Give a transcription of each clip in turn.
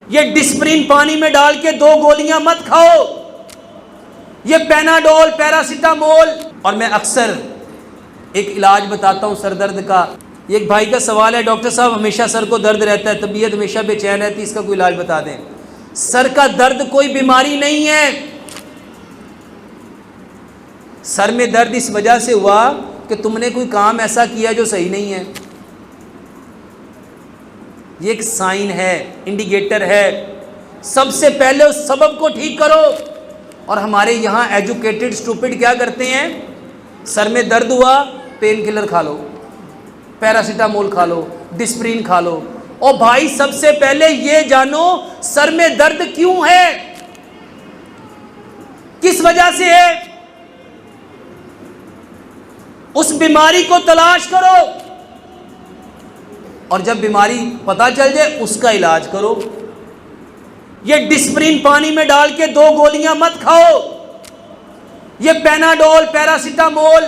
یہ ڈسپرین پانی میں ڈال کے 2 گولیاں مت کھاؤ، یہ پیناڈول، پیراسیٹامول۔ اور میں اکثر ایک علاج بتاتا ہوں سر درد کا۔ ایک بھائی کا سوال ہے، ڈاکٹر صاحب ہمیشہ سر کو درد رہتا ہے، طبیعت ہمیشہ بے چین رہتی ہے، اس کا کوئی علاج بتا دیں۔ سر کا درد کوئی بیماری نہیں ہے۔ سر میں درد اس وجہ سے ہوا کہ تم نے کوئی کام ایسا کیا جو صحیح نہیں ہے۔ یہ ایک سائن ہے، انڈیکیٹر ہے۔ سب سے پہلے اس سبب کو ٹھیک کرو۔ اور ہمارے یہاں ایجوکیٹڈ اسٹوپڈ کیا کرتے ہیں؟ سر میں درد ہوا، پین کلر کھا لو، پیراسیٹامول کھا لو، ڈسپرین کھا لو۔ اور بھائی سب سے پہلے یہ جانو سر میں درد کیوں ہے، کس وجہ سے ہے، اس بیماری کو تلاش کرو، اور جب بیماری پتہ چل جائے اس کا علاج کرو۔ یہ ڈسپرین پانی میں ڈال کے 2 گولیاں مت کھاؤ، یہ پیناڈول، پیراسیٹامول،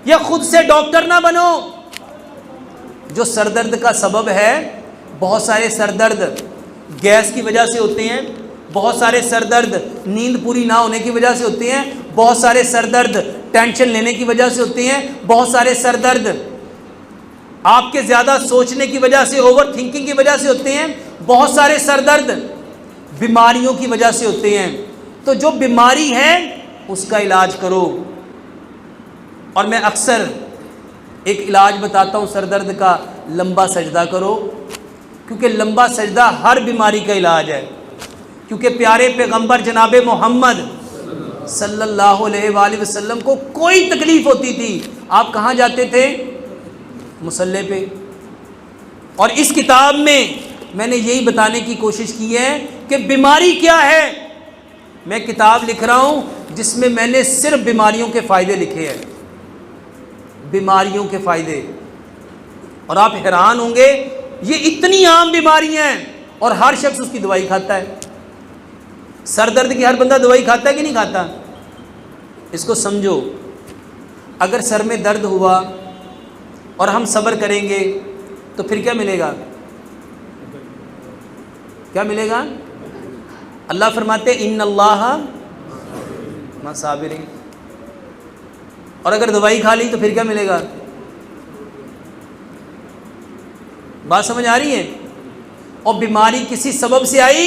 یہ خود سے ڈاکٹر نہ بنو۔ جو سر درد کا سبب ہے، بہت سارے سر درد گیس کی وجہ سے ہوتے ہیں، بہت سارے سر درد نیند پوری نہ ہونے کی وجہ سے ہوتے ہیں، بہت سارے سر درد ٹینشن لینے کی وجہ سے ہوتے ہیں، بہت سارے سر درد آپ کے زیادہ سوچنے کی وجہ سے، اوور تھنکنگ کی وجہ سے ہوتے ہیں، بہت سارے سر درد بیماریوں کی وجہ سے ہوتے ہیں۔ تو جو بیماری ہے اس کا علاج کرو۔ اور میں اکثر ایک علاج بتاتا ہوں سر درد کا، لمبا سجدہ کرو، کیونکہ لمبا سجدہ ہر بیماری کا علاج ہے۔ کیونکہ پیارے پیغمبر جناب محمد صلی اللہ علیہ وآلہ وسلم کو کوئی تکلیف ہوتی تھی، آپ کہاں جاتے تھے؟ مصلی پہ۔ اور اس کتاب میں نے یہی بتانے کی کوشش کی ہے کہ بیماری کیا ہے۔ میں کتاب لکھ رہا ہوں جس میں نے صرف بیماریوں کے فائدے لکھے ہیں، بیماریوں کے فائدے۔ اور آپ حیران ہوں گے یہ اتنی عام بیماریاں ہیں اور ہر شخص اس کی دوائی کھاتا ہے۔ سر درد کی ہر بندہ دوائی کھاتا ہے کہ نہیں کھاتا؟ اس کو سمجھو، اگر سر میں درد ہوا اور ہم صبر کریں گے تو پھر کیا ملے گا؟ کیا ملے گا؟ اللہ فرماتے ان اللہ مع الصابرین۔ اور اگر دوائی کھا لی تو پھر کیا ملے گا؟ بات سمجھ آ رہی ہے؟ اور بیماری کسی سبب سے آئی،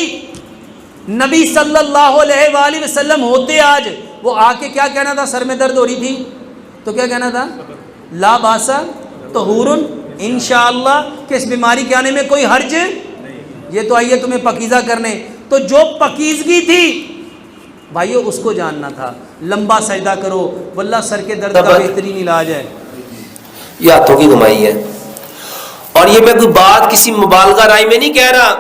نبی صلی اللہ علیہ وآلہ وسلم ہوتے آج، وہ آ کے کیا کہنا تھا؟ سر میں درد ہو رہی تھی تو کیا کہنا تھا؟ لا باسا طہور انشاءاللہ، کہ اس بیماری کے آنے میں کوئی حرج، یہ تو آئیے تمہیں پاکیزہ کرنے۔ تو جو پاکیزگی تھی بھائیو اس کو جاننا تھا۔ لمبا سجدہ کرو، واللہ سر کے درد کا بہترین علاج ہے۔ یہ ہاتھوں کی کمائی ہے۔ اور یہ میں کوئی بات کسی مبالغہ رائے میں نہیں کہہ رہا،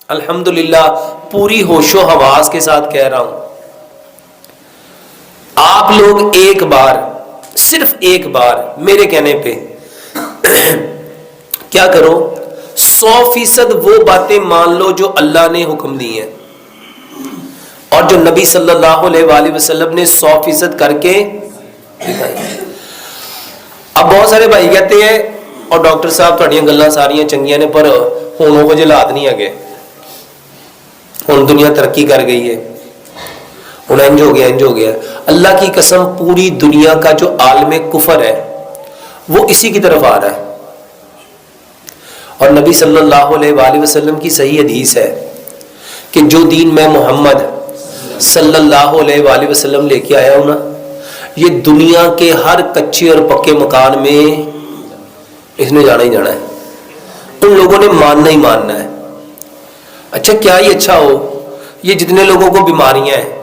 الحمدللہ پوری ہوش و حواس کے ساتھ کہہ رہا ہوں۔ آپ لوگ ایک بار، صرف ایک بار میرے کہنے پہ کیا کرو، 100% وہ باتیں مان لو جو اللہ نے حکم دی ہیں اور جو نبی صلی اللہ علیہ وآلہ وسلم نے 100% کر کے دکھائی۔ اب بہت سارے بھائی کہتے ہیں اور ڈاکٹر صاحب تھوڑیاں گلاں ساریاں چنگیاں نے پر ہوں وہ جلات نہیں آگے، ہوں دنیا ترقی کر گئی ہے، ہوں انج ہو گیا انج ہو گیا۔ اللہ کی قسم پوری دنیا کا جو عالم کفر ہے وہ اسی کی طرف آ رہا ہے۔ اور نبی صلی اللہ علیہ وآلہ وسلم کی صحیح حدیث ہے کہ جو دین میں محمد صلی اللہ علیہ وآلہ وسلم لے کے آیا ہوں نا، یہ دنیا کے ہر کچے اور پکے مکان میں اس نے جانا ہی جانا ہے، ان لوگوں نے ماننا ہی ماننا ہے۔ اچھا کیا ہی اچھا ہو، یہ جتنے لوگوں کو بیماریاں ہیں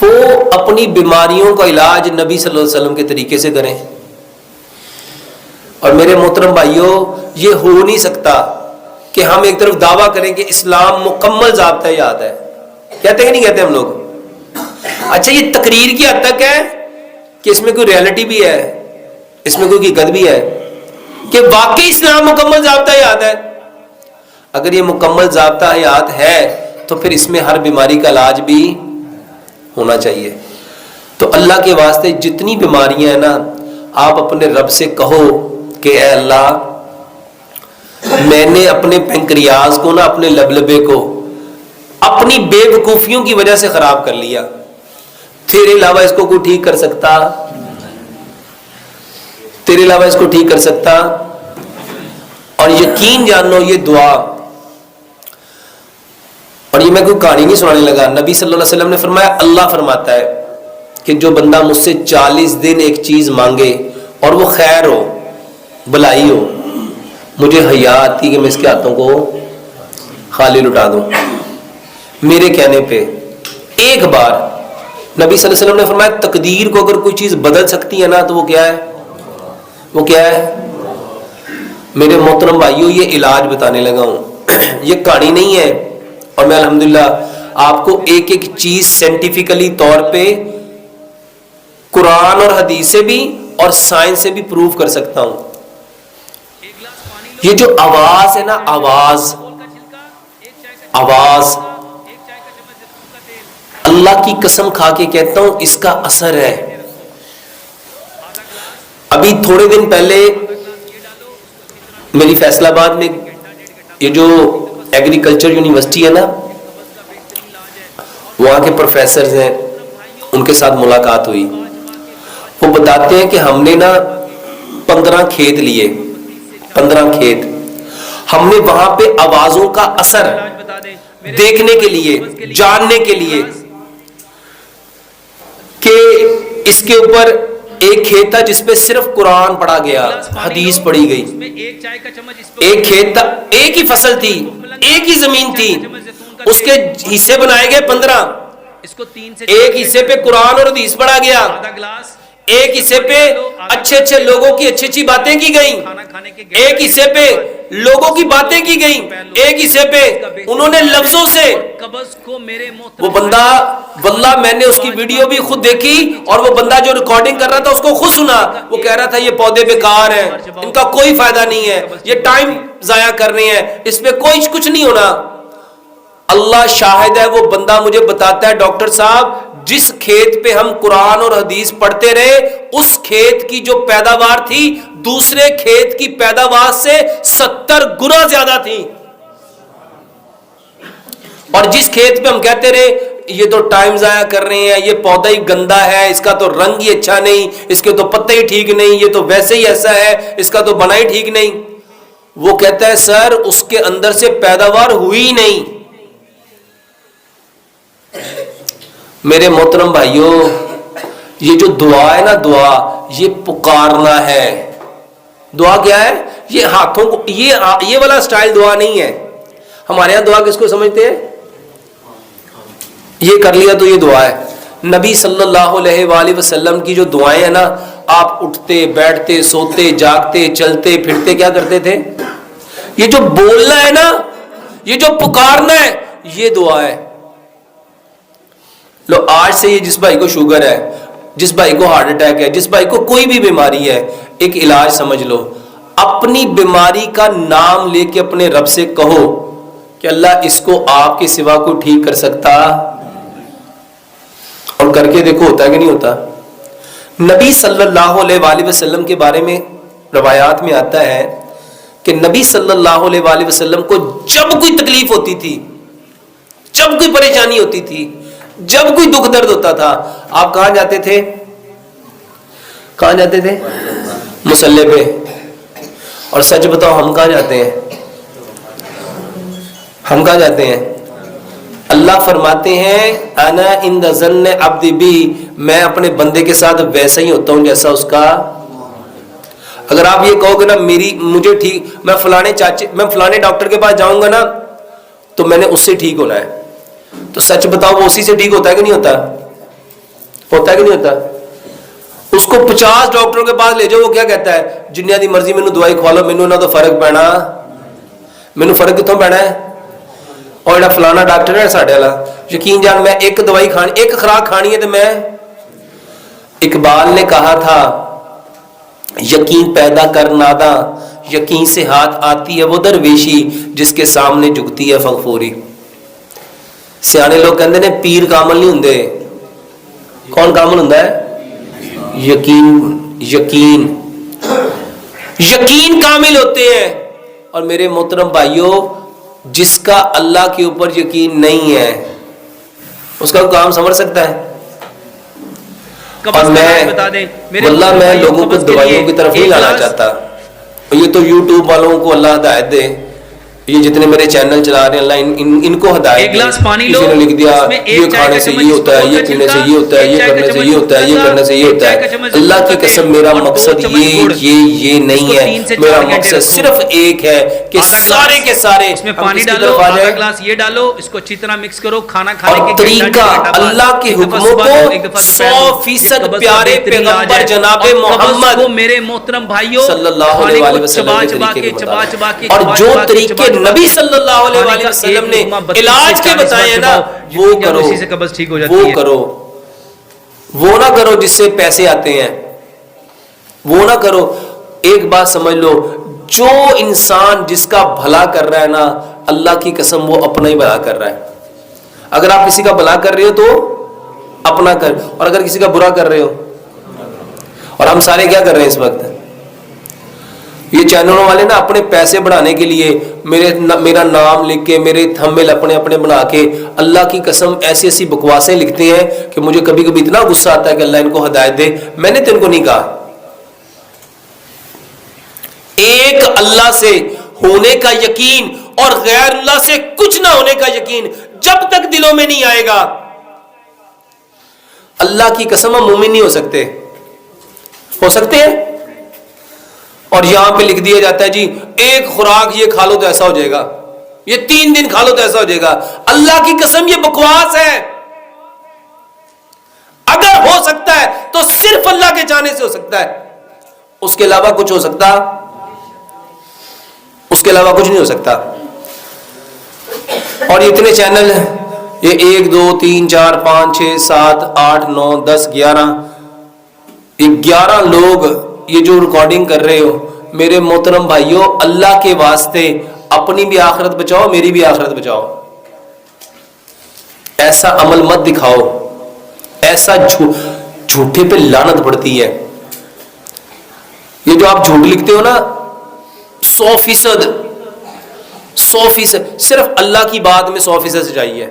وہ اپنی بیماریوں کا علاج نبی صلی اللہ علیہ وسلم کے طریقے سے کریں۔ اور میرے محترم بھائیوں، یہ ہو نہیں سکتا کہ ہم ایک طرف دعویٰ کریں کہ اسلام مکمل ضابطہ یاد ہے، کہتے ہیں نہیں کہتے ہم لوگ؟ اچھا یہ تقریر کی حد تک ہے کہ اس میں کوئی ریالٹی بھی ہے، اس میں کوئی حقیقت بھی ہے کہ واقعی اسلام مکمل ضابطہ یاد ہے؟ اگر یہ مکمل ضابطہ حیات ہے تو پھر اس میں ہر بیماری کا علاج بھی ہونا چاہیے۔ تو اللہ کے واسطے جتنی بیماریاں ہیں نا، آپ اپنے رب سے کہو کہ اے اللہ میں نے اپنے پنکریاز کو نا، اپنے لبلبے کو اپنی بے وقوفیوں کی وجہ سے خراب کر لیا، تیرے علاوہ اس کو کوئی ٹھیک کر سکتا؟ تیرے علاوہ اس کو ٹھیک کر سکتا؟ اور یقین جانو یہ دعا، اور یہ میں کوئی کہانی نہیں سنانے لگا، نبی صلی اللہ علیہ وسلم نے فرمایا، اللہ فرماتا ہے کہ جو بندہ مجھ سے 40 دن ایک چیز مانگے اور وہ خیر ہو، بلائی ہو، مجھے حیا آتی کہ میں اس کے ہاتھوں کو خالی لٹا دوں، میرے کہنے پہ ایک بار نبی صلی اللہ علیہ وسلم نے فرمایا تقدیر کو اگر کوئی چیز بدل سکتی ہے نا تو وہ کیا ہے؟ وہ کیا ہے؟ میرے محترم بھائیوں یہ علاج بتانے لگا ہوں، یہ کہانی نہیں ہے، اور میں الحمدللہ آپ کو ایک ایک چیز سائنٹیفکلی طور پہ قرآن اور حدیث سے بھی اور سائنس سے بھی پروو کر سکتا ہوں۔ یہ جو آواز ہے نا، آواز اللہ کی قسم کھا کے کہتا ہوں اس کا اثر ہے۔ ابھی تھوڑے دن پہلے میری فیصل آباد میں یہ جو ایگریکلچر یونیورسٹی ہے نا، وہاں کے پروفیسرز ہیں، ان کے ساتھ ملاقات ہوئی۔ وہ بتاتے ہیں کہ ہم نے نا 15 کھیت لیے، 15 کھیت، ہم نے وہاں پہ آوازوں کا اثر دیکھنے کے لیے، جاننے کے لیے کہ اس کے اوپر ایک کھیت تھا جس پہ صرف قرآن پڑھا گیا، حدیث پڑھی گئی، ایک کھیت تھا، ایک ہی فصل تھی، ایک ہی زمین تھی، اس کے حصے بنائے گئے 15، ایک حصے پہ قرآن اور حدیث پڑھا گیا، ایک حصے پہ اچھے اچھے لوگوں کی اچھی اچھی باتیں کی گئیں، ایک حصے پہ لوگوں کی باتیں کی گئیں، ایک حصے پہ انہوں نے لفظوں سے، وہ بندہ واللہ میں نے اس کی ویڈیو بھی خود دیکھی، اور وہ بندہ جو ریکارڈنگ کر رہا تھا اس کو خود سنا، وہ کہہ رہا تھا یہ پودے بیکار ہیں، ان کا کوئی فائدہ نہیں ہے، یہ ٹائم ضائع کر رہے ہیں، اس پہ کوئی کچھ نہیں ہونا۔ اللہ شاہد ہے، وہ بندہ مجھے بتاتا ہے ڈاکٹر صاحب جس کھیت پہ ہم قرآن اور حدیث پڑھتے رہے اس کھیت کی جو پیداوار تھی دوسرے کھیت کی پیداوار سے 70 گنا زیادہ تھی، اور جس کھیت پہ ہم کہتے رہے یہ تو ٹائم ضائع کر رہے ہیں، یہ پودا ہی گندا ہے، اس کا تو رنگ ہی اچھا نہیں، اس کے تو پتے ہی ٹھیک نہیں، یہ تو ویسے ہی ایسا ہے، اس کا تو بنا ہی ٹھیک نہیں، وہ کہتا ہے سر اس کے اندر سے پیداوار ہوئی نہیں۔ میرے محترم بھائیوں یہ جو دعا ہے نا، دعا یہ پکارنا ہے۔ دعا کیا ہے؟ یہ ہاتھوں کو، یہ والا سٹائل دعا نہیں ہے۔ ہمارے ہاں دعا کس کو سمجھتے ہیں؟ یہ کر لیا تو یہ دعا ہے۔ نبی صلی اللہ علیہ وآلہ وسلم کی جو دعائیں ہیں نا، آپ اٹھتے بیٹھتے سوتے جاگتے چلتے پھرتے کیا کرتے تھے؟ یہ جو بولنا ہے نا، یہ جو پکارنا ہے، یہ دعا ہے۔ لو آج سے یہ جس بھائی کو شوگر ہے، جس بھائی کو ہارٹ اٹیک ہے، جس بھائی کو کوئی بھی بیماری ہے، ایک علاج سمجھ لو، اپنی بیماری کا نام لے کے اپنے رب سے کہو کہ اللہ اس کو آپ کے سوا کوئی ٹھیک کر سکتا؟ اور کر کے دیکھو ہوتا ہے کہ نہیں ہوتا۔ نبی صلی اللہ علیہ وآلہ وسلم کے بارے میں روایات میں آتا ہے کہ نبی صلی اللہ علیہ وآلہ وسلم کو جب کوئی تکلیف ہوتی تھی، جب کوئی پریشانی ہوتی تھی، جب کوئی دکھ درد ہوتا تھا، آپ کہاں جاتے تھے؟ کہاں جاتے تھے؟ مصلی پہ۔ اور سچ بتاؤ ہم کہاں جاتے ہیں؟ ہم کہاں جاتے ہیں؟ اللہ فرماتے ہیں انا عند ظن عبدی بی، میں اپنے بندے کے ساتھ ویسا ہی ہوتا ہوں جیسا اس کا۔ اگر آپ یہ کہو گے نا مجھے ٹھیک، میں فلانے ڈاکٹر کے پاس جاؤں گا نا تو میں نے اس سے ٹھیک ہونا ہے، تو سچ بتاؤ وہ اسی سے ٹھیک ہوتا ہے کہ نہیں ہوتا؟ ہوتا ہے کہ نہیں ہوتا؟ اس کو 50 ڈاکٹروں کے پاس لے جاؤ، وہ کیا کہتا ہے؟ جنیا دی مرضی مینوں دوائی کھوا لو، مینوں نہ تو فرق پینا، مینوں فرق کتوں پینا ہے؟ اور جڑا فلانا ڈاکٹر ہے ساڈے والا، یقین جان میں ایک دوائی کھانی، ایک خوراک کھانی ہے تو میں، اقبال نے کہا تھا یقین پیدا کر ناداں، یقین سے ہاتھ آتی ہے وہ درویشی جس کے سامنے جھکتی ہے فغفوری۔ سیانے لوگ کہندے نے پیر کامل نہیں ہوندے، کون کامل ہوندا ہے؟ یقین کامل ہوتے ہیں۔ اور میرے محترم بھائیوں جس کا اللہ کے اوپر یقین نہیں ہے اس کا کام سنور سکتا ہے؟ اور واللہ میں لوگوں کو دوائیوں کی طرف نہیں لانا چاہتا. یہ تو یوٹیوب والوں کو اللہ ہدایت دے, یہ جتنے میرے چینل چلا رہے ہیں اللہ ان کو ہدایت دے. کسی نے لکھ دیا یہ کھانے سے یہ ہوتا ہے, یہ پینے سے یہ ہوتا ہے, یہ کرنے سے یہ ہوتا ہے, یہ کرنے سے یہ ہوتا ہے. اللہ کی قسم میرا مقصد یہ نہیں ہے. میرا مقصد صرف ایک ہے کہ سارے کے سارے اس میں پانی ڈالو, آدھا گلاس یہ ڈالو, اس کو اچھی طرح مکس کرو. کھانا کھانے اور طریقہ اللہ کے حکموں کو 100% پیارے پیغمبر جناب محمد میرے محترم بھائیوں صلی اللہ علیہ وسلم کے طریقے کے مطابق, اور جو طریقے نبی صلی اللہ علیہ وسلم نے علاج کے بتائے ہیں نا وہ کرو, وہ کرو. وہ نہ کرو جس سے پیسے آتے ہیں, وہ نہ کرو. ایک بات سمجھ لو, جو انسان جس کا بھلا کر رہا ہے نا اللہ کی قسم وہ اپنا ہی بھلا کر رہا ہے. اگر آپ کسی کا بھلا کر رہے ہو تو اپنا کر, اور اگر کسی کا برا کر رہے ہو, اور ہم سارے کیا کر رہے ہیں اس وقت, یہ چینلوں والے نا اپنے پیسے بڑھانے کے لیے میرا نام لکھ کے میرے تھمبنیل اپنے بنا کے اللہ کی قسم ایسی ایسی بکواسیں لکھتے ہیں کہ مجھے کبھی کبھی اتنا غصہ آتا ہے کہ اللہ ان کو ہدایت دے. میں نے تو ان کو نہیں کہا. ایک اللہ سے ہونے کا یقین اور غیر اللہ سے کچھ نہ ہونے کا یقین جب تک دلوں میں نہیں آئے گا اللہ کی قسم ہم مومن نہیں ہو سکتے. ہو سکتے ہیں؟ اور یہاں پہ لکھ دیا جاتا ہے جی ایک خوراک یہ کھا لو تو ایسا ہو جائے گا, یہ 3 دن کھا لو تو ایسا ہو جائے گا. اللہ کی قسم یہ بکواس ہے. اگر ہو سکتا ہے تو صرف اللہ کے چاہنے سے ہو سکتا ہے, اس کے علاوہ کچھ ہو سکتا, اس کے علاوہ کچھ نہیں ہو سکتا. اور یہ اتنے چینل ہیں, یہ 1 2 3 4 5 6 7 8 9 10 11 یہ 11 لوگ یہ جو ریکارڈنگ کر رہے ہو میرے محترم بھائیوں, اللہ کے واسطے اپنی بھی آخرت بچاؤ, میری بھی آخرت بچاؤ. ایسا عمل مت دکھاؤ, ایسا جھوٹے پہ لعنت پڑتی ہے. یہ جو آپ جھوٹ لکھتے ہو نا 100% صرف اللہ کی بات میں 100% سچائی ہے,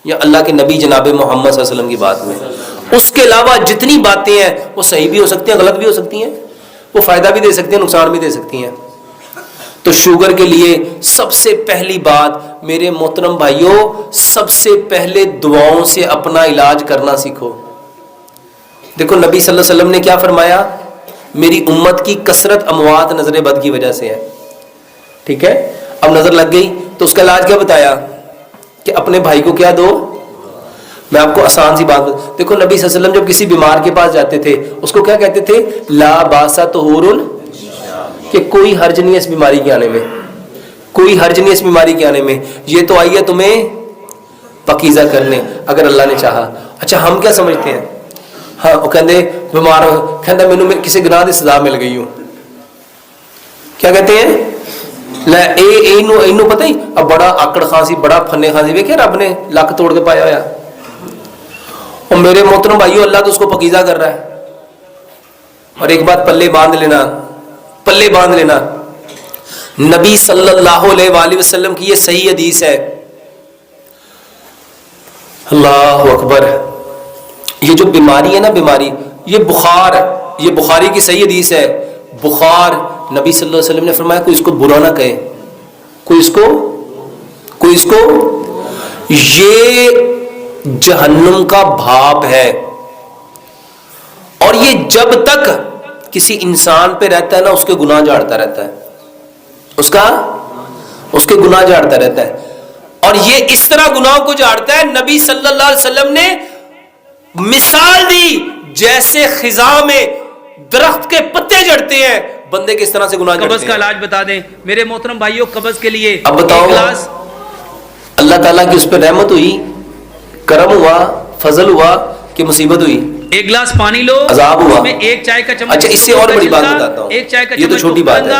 یا اللہ کے نبی جناب محمد صلی اللہ علیہ وسلم کی بات میں. اس کے علاوہ جتنی باتیں ہیں وہ صحیح بھی ہو سکتی ہیں, غلط بھی ہو سکتی ہیں, وہ فائدہ بھی دے سکتی ہیں, نقصان بھی دے سکتی ہیں. تو شوگر کے لیے سب سے پہلی بات میرے محترم بھائیوں, سب سے پہلے دعاؤں سے اپنا علاج کرنا سیکھو. دیکھو نبی صلی اللہ علیہ وسلم نے کیا فرمایا, میری امت کی کثرت اموات نظر بد کی وجہ سے ہے. ٹھیک ہے, اب نظر لگ گئی تو اس کا علاج کیا بتایا کہ اپنے بھائی کو کیا دو. میں آپ کو آسان سی بات دیکھو, نبی صلی اللہ علیہ وسلم جب کسی بیمار کے پاس جاتے تھے اس کو کیا کہتے تھے, لا باسا طہور, کہ کوئی حرج نہیں ہے اس بیماری کے آنے میں, کوئی حرج نہیں ہے اس بیماری کے آنے میں, یہ تو آئی ہے تمہیں پاکیزہ کرنے اگر اللہ نے چاہا. اچھا ہم کیا سمجھتے ہیں, ہاں وہ کہتے بیمار کہتا مینوں کسی گناہ دی سزا مل گئی ہوں, کیا کہتے ہیں اینو پتہ ہی اب بڑا آکڑ خاصی بڑا پھنے خاصی ویکھے رب نے لک توڑ کے پایا ہوا. اور میرے محترم بھائیو اللہ تو اس کو پاکیزہ کر رہا ہے. اور ایک بات پلے باندھ لینا, پلے باندھ لینا, نبی صلی اللہ علیہ وآلہ وسلم کی یہ صحیح حدیث ہے. اللہ اکبر. یہ جو بیماری ہے نا, بیماری یہ بخار, یہ بخاری کی صحیح حدیث ہے. بخار نبی صلی اللہ علیہ وسلم نے فرمایا کوئی اس کو برا نہ کہے, کوئی اس کو یہ جہنم کا بھاپ ہے. اور یہ جب تک کسی انسان پہ رہتا ہے نا اس کے گناہ جھاڑتا رہتا ہے, اس کے گناہ جھاڑتا رہتا ہے. اور یہ اس طرح گناہوں کو جھاڑتا ہے, نبی صلی اللہ علیہ وسلم نے مثال دی جیسے خزاں میں درخت کے پتے جھڑتے ہیں, بندے کس طرح سے گناہ جھڑتے ہیں. قبض کا علاج بتا دیں میرے محترم بھائیوں, قبض کے لیے اب بتاؤ, اللہ تعالیٰ کی اس پہ رحمت ہوئی, کرم ہوا, فضل ہوا کہ مصیبت ہوئی. 1 گلاس پانی لو, عذاب ہوا, اس میں 1 چائے کا چمچ. اچھا اس سے اور بڑی بات بتاتا ہوں, 1 چائے کا یہ تو چھوٹی بات ہے.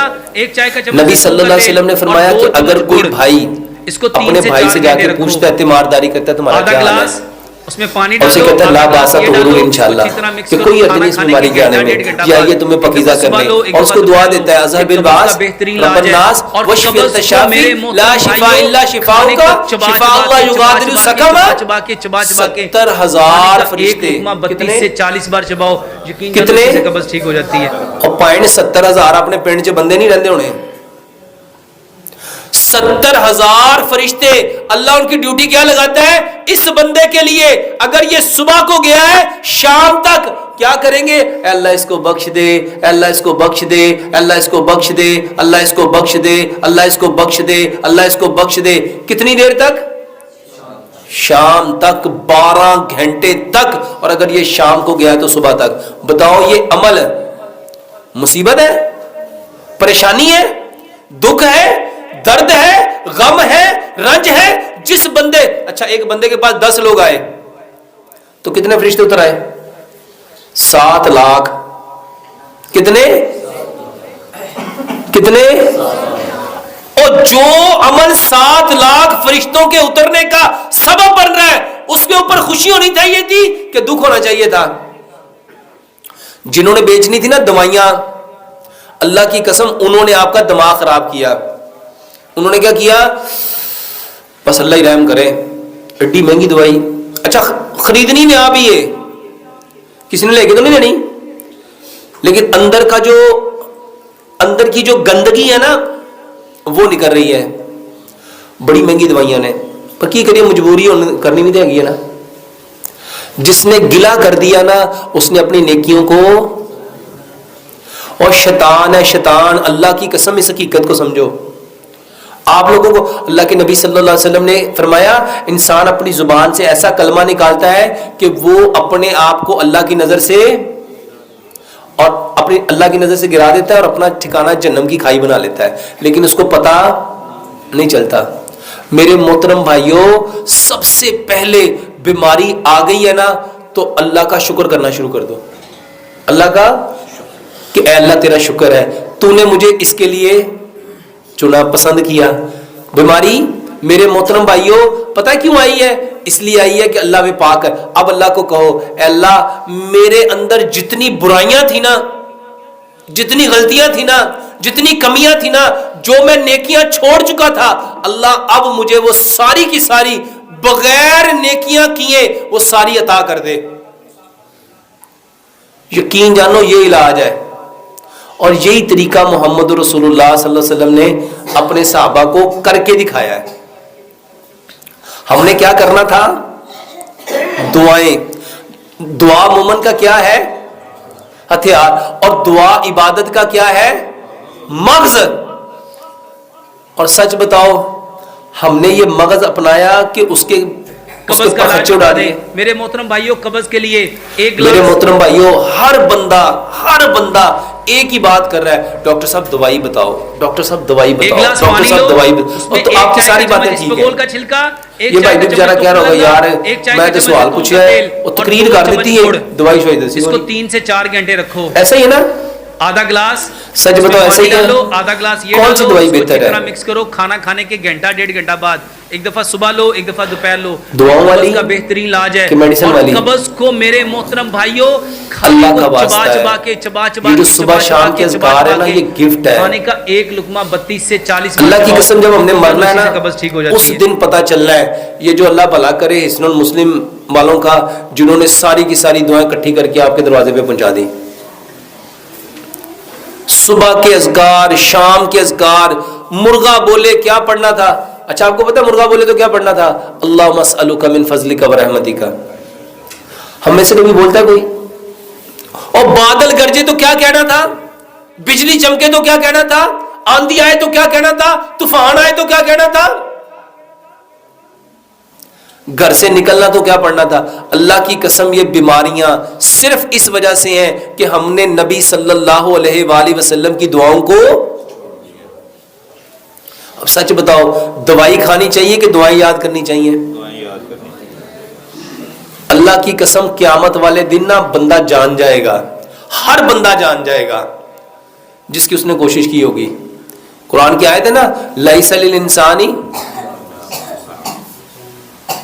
1 چائے کا چمچ نبی صلی اللہ علیہ وسلم نے فرمایا کہ اگر کوئی بھائی اس کو 3 اپنے بھائی سے جا کے پوچھتا ہے, تیمارداری کرتا ہے تمہارا کیا حال ہے, اس میں پانی اور اسے ڈالو، کہتا ہے لا باسا یہ تو ڈالو، انشاءاللہ اچھی طرح mix کہ کرو، کوئی حرج کھانا نہیں اس کھانے بیماری کے کے آنے گھنٹہ میں، ڈیڑھ گھنٹہ یا بعد یہ تمہیں ایک پاکیزہ دفعہ صبح کرنے، لو، ایک اور اس دفعہ کو دعا دوپہر دیتا ہے لو، اذهب ایک دفعہ اس الباس کا بہترین رب علاج ہے۔ الناس اور واشف قبض انت کو الشافی میرے لا محترم شفاء بھائیو الا کھانے شفاؤک کو چبا شفاء چبا اللہ کے یغادر چبا سقما، کے 70,000 ایک فرشتے لقمہ 32 کتنے سے 40 بار چباؤ، یقین جانو کتنے اس سے قبض ٹھیک ہو جاتی ہے۔ اور پوائنٹ 70,000 اپنے پنڈ چ بندے نہیں رہندے ہونے، 70,000 فرشتے اللہ ان کی ڈیوٹی کیا لگاتا ہے اس بندے کے لیے، اگر یہ صبح کو گیا ہے شام تک کیا کریں گے، اے اللہ اس کو بخش دے، اے اللہ اس کو بخش دے، اے اللہ اس کو بخش دے، اللہ اس کو بخش دے، اللہ اس کو بخش دے، اللہ اس کو بخش دے، کتنی دیر تک، شام تک، 12 گھنٹے تک، اور اگر یہ شام کو گیا تو صبح تک۔ بتاؤ یہ عمل مصیبت ہے، پریشانی ہے، دکھ ہے، درد ہے، غم ہے، رنج ہے، جس بندے، اچھا ایک بندے کے پاس 10 لوگ آئے تو کتنے فرشتے اتر آئے، 7 لاکھ، کتنے کتنے، اور جو عمل 7 لاکھ فرشتوں کے اترنے کا سبب بن رہا ہے اس کے اوپر خوشی ہونی چاہیے تھی کہ دکھ ہونا چاہیے تھا؟ جنہوں نے بیچنی تھی نا دوائیاں، اللہ کی قسم انہوں نے آپ کا دماغ خراب کیا، انہوں نے کیا کیا، بس اللہ ہی رحم کرے، ایڈی مہنگی دوائی، اچھا خریدنی میں آپ ہی ہے، کسی نے لے کے تو نہیں لینی، لیکن اندر کی جو گندگی ہے نا وہ نکل رہی ہے، بڑی مہنگی دوائیاں نے، پر کی کریے مجبوری کرنی بھی دے گی نا، جس نے گلا کر دیا نا اس نے اپنی نیکیوں کو، اور شیطان ہے شیطان، اللہ کی قسم اس حقیقت کو سمجھو۔ آپ لوگوں کو اللہ کے نبی صلی اللہ علیہ وسلم نے فرمایا انسان اپنی زبان سے ایسا کلمہ نکالتا ہے کہ وہ اپنے آپ کو اللہ کی نظر سے اور اپنی اللہ کی نظر سے گرا دیتا ہے اور اپنا ٹھکانہ جہنم کی کھائی بنا لیتا ہے، لیکن اس کو پتہ نہیں چلتا۔ میرے محترم بھائیوں، سب سے پہلے بیماری آ گئی ہے نا تو اللہ کا شکر کرنا شروع کر دو، اللہ کا کہ اے اللہ تیرا شکر ہے تو نے مجھے اس کے لیے چنا، پسند کیا۔ بیماری میرے محترم بھائیوں پتہ کیوں آئی ہے؟ اس لیے آئی ہے کہ اللہ بے پاک ہے۔ اب اللہ کو کہو اے اللہ میرے اندر جتنی برائیاں تھی نا، جتنی غلطیاں تھی نا، جتنی کمیاں تھی نا، جو میں نیکیاں چھوڑ چکا تھا، اللہ اب مجھے وہ ساری کی ساری بغیر نیکیاں کیے وہ ساری عطا کر دے۔ یقین جانو یہ علاج ہے، اور یہی طریقہ محمد رسول اللہ صلی اللہ علیہ وسلم نے اپنے صحابہ کو کر کے دکھایا ہے۔ ہم نے کیا کرنا تھا؟ دعائیں، دعا مومن کا کیا ہے؟ ہتھیار، اور دعا عبادت کا کیا ہے؟ مغز۔ اور سچ بتاؤ ہم نے یہ مغز اپنایا کہ اس کے قبض کا خرچے اڑا دیے۔ میرے محترم بھائیوں قبض کے لیے ایک میرے محترم بھائیوں ہر بندہ ایک ہی بات کر رہا ہے، ڈاکٹر صاحب دوائی بتاؤ، ڈاکٹر صاحب دوائی بتاؤ، ڈاکٹر صاحب دوائی بتاؤ، تو آپ کی ساری باتیں ٹھیک ہیں۔ یہ بھائی بھی بیچارہ کہہ رہا ہوگا یار میں تو سوال پوچھا ہے، وہ تقریر کر دیتی ہے، دوائی شوائی دیتی ہے، اس کو 3 سے 4 گھنٹے رکھو، ایسا ہی ہے نا؟ آدھا گلاس سچ بتاؤ ایسا ہی ہے؟ ڈالو، آدھا گلاس یہ کون سی ڈالو، دوائی اس کو بہتر اچھی ہے؟ طرح مکس کرو، کھانا کھانے کے گھنٹہ ڈیڑھ گھنٹہ بعد ایک دفعہ صبح لو، ایک دفعہ دوپہر لو، دعاؤں والی قبض کا بہترین علاج ہے۔ کہ میڈیسن اور والی؟ قبض کو میرے محترم بھائیوں اللہ کا واسطہ ہے، چبا یہ جو صبح شام کے اذکار ہے نا یہ گفٹ ہے، کھانے کا ایک لقمہ 32 سے 40 اللہ کی قسم جب ہم نے مرنا ہے نا قبض ٹھیک ہو جاتی اس ہے۔ دن پتہ چلنا ہے، یہ جو اللہ بھلا کرے حسن المسلم والوں کا جنہوں نے ساری کی ساری دعائیں اکٹھی کر کے آپ کے دروازے پہ پہنچا دی، صبح کے اذکار، شام کے اذکار، مرغا بولے کیا پڑھنا تھا؟ اچھا آپ کو پتا مرغا بولے تو کیا پڑھنا تھا؟ اللہم اسألک من فضلک و رحمتک۔ ہم میں سے کبھی بولتا ہے کوئی؟ اور بادل گرجے تو کیا کہنا تھا؟ بجلی چمکے تو کیا کہنا تھا؟ آندھی آئے تو کیا کہنا تھا؟ طوفان آئے تو کیا کہنا تھا؟ گھر سے نکلنا تو کیا پڑھنا تھا؟ اللہ کی قسم یہ بیماریاں صرف اس وجہ سے ہیں کہ ہم نے نبی صلی اللہ علیہ وآلہ وسلم کی دعاؤں کو، اب سچ بتاؤ دوائی کھانی چاہیے کہ دعائیں یاد کرنی چاہیے؟ اللہ کی قسم قیامت والے دن نا بندہ جان جائے گا، ہر بندہ جان جائے گا جس کی اس نے کوشش کی ہوگی۔ قرآن کی آیت ہے نا لیس للانسان